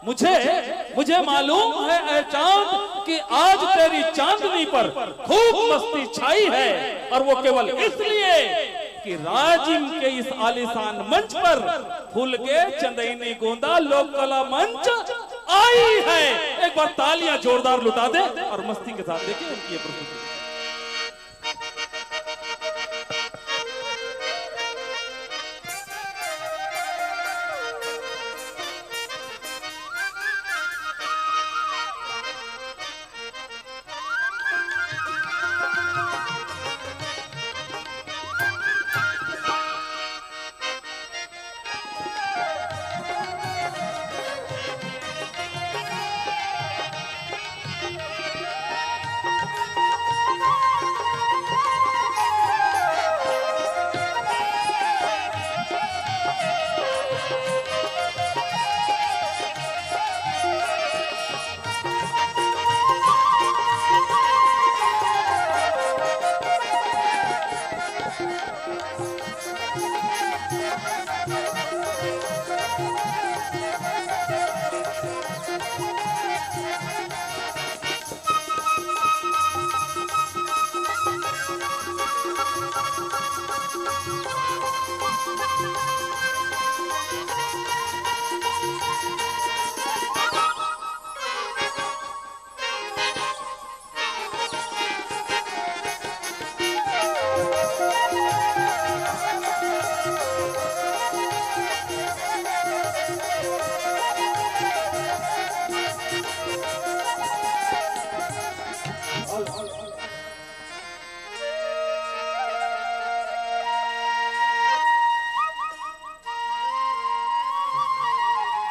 मुझे मालूम है ऐ चांद कि आज तेरी चांदनी पर खूब मस्ती छाई है, और वो केवल इसलिए कि राजिम के इस आलीशान मंच पर फूल के चंदनी गोंदा लोक कला मंच आई है। एक बार तालियां जोरदार लुटा दे और मस्ती के साथ देखिए उनकी ये प्रस्तुति।